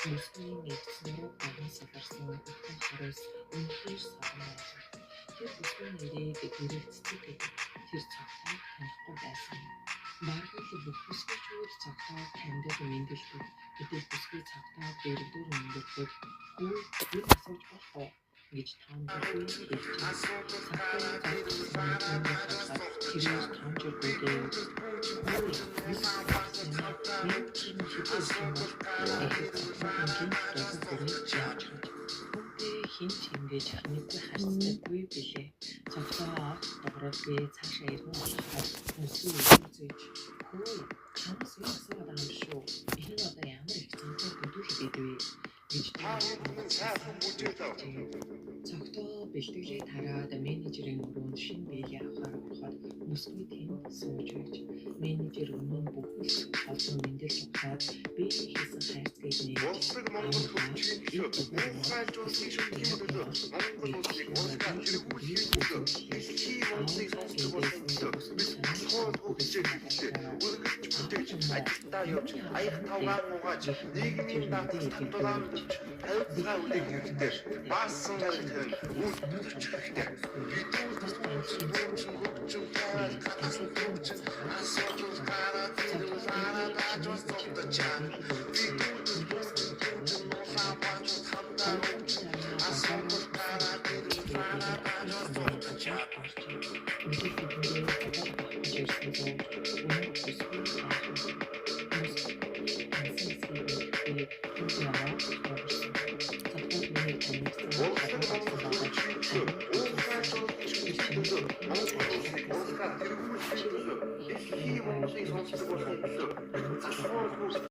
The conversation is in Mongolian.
Мөсний нэгдснээр багын саларсан утгын хариус үнэхээр саран байлаа. Тэр бүсгүй нэрийг гэрэлцдэг гэдэг тэр цагтаа танихгүй байсан. Баргал бүх бүсгүйчүүд цагтаа таньдаг мэндэлдэг. Гэтэл бүсгүй цагтаа дэрдүр мэндэлдэг. Хүү юу асууж болох вэ гэж таамаггүй хэлж хинч ингэж нэггүй харцдаггүй билээ. Цогцоо дууралгүй цаашаа иргэн болохоор нүсгүй үзэж хөөе чамаас юу асууад байгаа юм шүү. Энэ одоо ямар их цанхаар хөдөлж идвэ гэж цогтоо бэлтгэлээ тараад менежерийн өрөөнд шинэ биеийг авахаар ороход нүсгүй тэнд сууж байж менежер өмнө нь бүхэл олон мэндэл ухаад би хийсэн хайрцгийг нээж аяг тавгаан угааж нийгмийн даатгал татвараа мэдж тавьцгаа үлээх хэрэгтэй. Баасан гарагт үүдүүлж хэрэгтэй.